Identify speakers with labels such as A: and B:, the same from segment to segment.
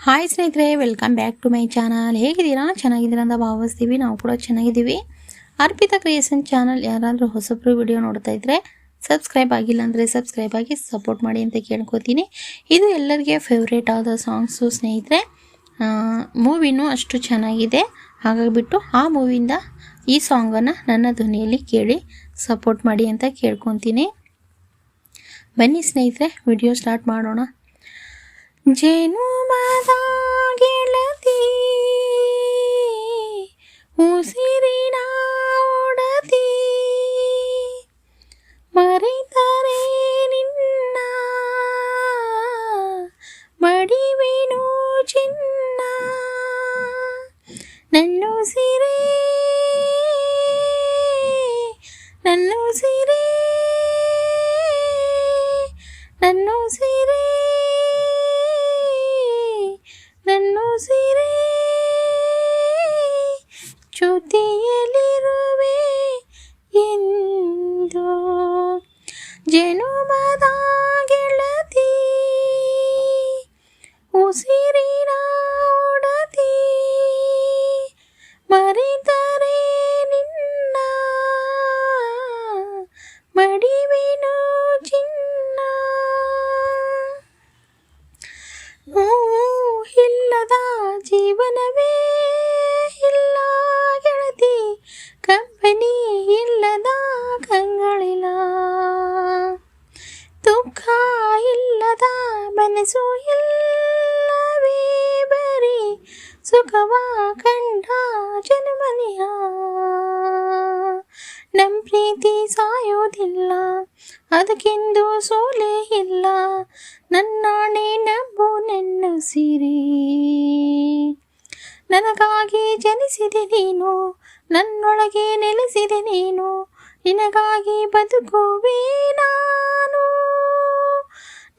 A: Hi ಸ್ನೇಹಿತರೆ, welcome back to my channel. ಹೇಗಿದ್ದೀರಾ? ಚೆನ್ನಾಗಿದ್ದೀರಾ ಅಂತ ಭಾವಿಸ್ತೀವಿ. ನಾವು ಕೂಡ ಚೆನ್ನಾಗಿದ್ದೀವಿ. ಅರ್ಪಿತಾ ಕ್ರಿಯೇಷನ್ ಚಾನಲ್ ಯಾರಾದರೂ ಹೊಸಬ್ರು ವಿಡಿಯೋ ನೋಡ್ತಾ ಇದ್ದರೆ ಸಬ್ಸ್ಕ್ರೈಬ್ ಆಗಿಲ್ಲ ಅಂದರೆ ಸಬ್ಸ್ಕ್ರೈಬ್ ಆಗಿ ಸಪೋರ್ಟ್ ಮಾಡಿ ಅಂತ ಕೇಳ್ಕೊತೀನಿ. ಇದು ಎಲ್ಲರಿಗೆ ಫೇವ್ರೇಟ್ ಆದ ಸಾಂಗ್ಸು ಸ್ನೇಹಿತರೆ. ಮೂವಿನೂ ಅಷ್ಟು ಚೆನ್ನಾಗಿದೆ. ಹಾಗಾಗಿಬಿಟ್ಟು ಆ ಮೂವಿಯಿಂದ ಈ ಸಾಂಗನ್ನು ನನ್ನ ಧ್ವನಿಯಲ್ಲಿ ಕೇಳಿ ಸಪೋರ್ಟ್ ಮಾಡಿ ಅಂತ ಕೇಳ್ಕೊತೀನಿ. ಬನ್ನಿ ಸ್ನೇಹಿತರೆ, ವಿಡಿಯೋ ಸ್ಟಾರ್ಟ್ ಮಾಡೋಣ. ಜನುಮದ ಗೆಳತಿ ಉಸಿರಿನ ಒಡತಿ, ಮರೆತರೆ ನಿನ್ನ ಮಡಿವೆನು ಚಿನ್ನ, ನನ್ನುಸಿರೇ ನನ್ನುಸಿರೇ ನನ್ನುಸಿರೇ ನನ್ನುಸಿರೇ, ಜೊತೆಯಲ್ಲಿರುವೆ ಎಂದು. ಜನುಮದ ಗೆಳತಿ ಉಸಿರಿನ ಒಡತಿ, ಮರೆತರೆ ನಿನ್ನ ಮಡಿವೆನು ಚಿನ್ನ. ಇಲ್ಲದ ಜೀವನವೇ ಇಲ್ಲ ಗೆಳತಿ, ಕಂಪನಿ ಇಲ್ಲದ ಕಂಗಳಿಲ್ಲ. ದುಃಖ ಇಲ್ಲದ ಮನಸ್ಸು ಇಲ್ಲವೇ, ಬರೀ ಸುಖವ ಕಂಡ ಜನ್ಮನಿಯ. ನಮ್ ಪ್ರೀತಿ ಸಾಯೋದಿಲ್ಲ, ಅದಕ್ಕೆಂದು ಸೋಲೆ ಇಲ್ಲ. ನನ್ನಾಣೆ ನಂಬು ನನ್ನ ಸಿರಿ, ನನಗಾಗಿ ಜನಿಸಿದೆ ನೀನು, ನನ್ನೊಳಗೆ ನೆಲೆಸಿದೆ ನೀನು. ನಿನಗಾಗಿ ಬದುಕುವೆ ನಾನು,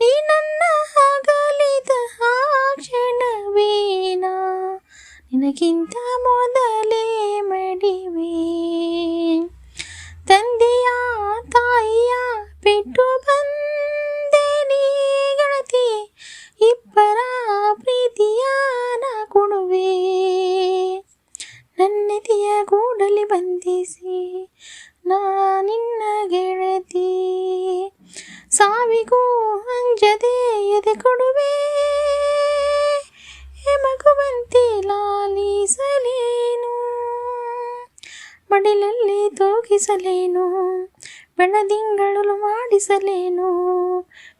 A: ನೀ ನನ್ನ ಅಗಲಿದ ಆ ಕ್ಷಣವೇನಾ, ನಿನಗಿಂತ ಮೊದಲೇ ಮಡಿವೆ. ತಂದೆಯ ತಾಯಿಯ ಬಿಟ್ಟು ಬಂದೆ ನೀ ಗೆಳತಿ, ಇಬ್ಬರ ಪ್ರೀತಿಯ ನಾ ಕೊಡುವೆ. ನನ್ನೆದೆಯ ಗೂಡಲಿ ಬಂಧಿಸಿ ನಾ ನಿನ್ನ ಗೆಳತಿ, ಸಾವಿಗೂ ಅಂಜದೆ ಎದೆ ಕೊಡುವೆ. ಮಗುವಂತೆ ಲಾಲಿಸಲೇನು, ಮಡಿಲಲ್ಲಿ ತೂಗಿಸಲೇನು, ಬೆಳದಿಂಗಳು ಮಾಡಿಸಲೇನು.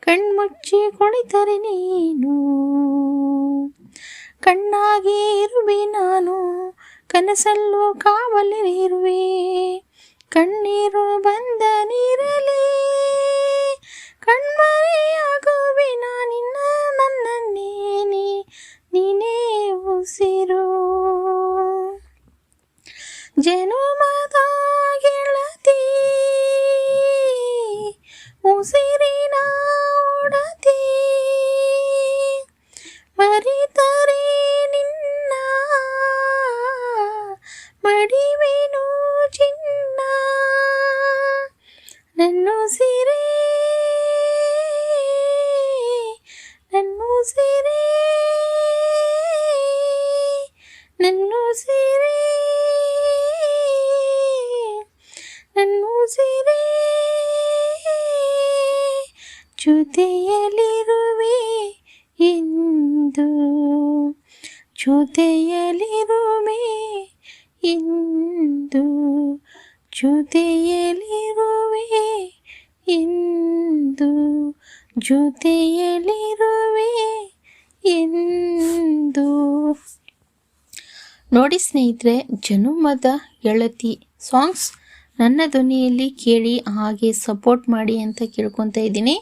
A: ಕಣ್ಮುಚ್ಚಿ ಕುಳಿತರೆ ನೀನು, ಕಣ್ಣಾಗಿ ಇರುವೆ ನಾನು, ಕನಸಲ್ಲೂ ಕಾವಲಿರುವೆ. ಕಣ್ಣೀರು ಬಂದ ನೀರಲಿ ಕಣ್ಮರೆಯಾಗುವೆ ನಾನಿನ್ನ, ನನ್ನನ್ನೇ ನೀನೇ ಉಸಿರು. ಜನುಮದ ಗೆಳತಿ ಉಸಿರಿನ ಒಡತಿ, ಮರೆತರೆ ನಿನ್ನ ಮಡಿವೆನು ಚಿನ್ನ. ನನ್ನುಸಿರೇ ನನ್ನುಸಿರೇ ನನ್ನುಸಿರೇ ನನ್ನುಸಿರೇ, ಜೊತೆಯಲ್ಲಿರುವೆ ಎಂದು. ಜೊತೆಯಲ್ಲಿರುವೆ ಎಂದು, ಜೊತೆಯಲ್ಲಿರುವೆ ಎಂದು, ಜೊತೆಯಲ್ಲಿರುವೆ ಎಂದು. ನೋಡಿ ಸ್ನೇಹಿತರೆ, ಜನುಮದ ಗೆಳತಿ ಸಾಂಗ್ಸ್ ನನ್ನ ಧ್ವನಿಯಲ್ಲಿ ಕೇಳಿ ಹಾಗೆ ಸಪೋರ್ಟ್ ಮಾಡಿ ಅಂತ ಕೇಳ್ಕೊತಾ ಇದ್ದೀನಿ.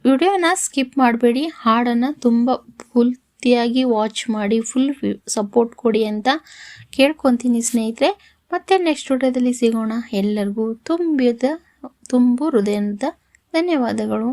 A: ವಿಡಿಯೋನ ಸ್ಕಿಪ್ ಮಾಡಬೇಡಿ, ಹಾಡನ್ನು ತುಂಬ ಪೂರ್ತಿಯಾಗಿ ವಾಚ್ ಮಾಡಿ ಫುಲ್ ಸಪೋರ್ಟ್ ಕೊಡಿ ಅಂತ ಕೇಳ್ಕೊತೀನಿ ಸ್ನೇಹಿತರೆ. ಮತ್ತೆ ನೆಕ್ಸ್ಟ್ ವಿಡಿಯೋದಲ್ಲಿ ಸಿಗೋಣ. ಎಲ್ಲರಿಗೂ ತುಂಬು ಹೃದಯದ ಧನ್ಯವಾದಗಳು.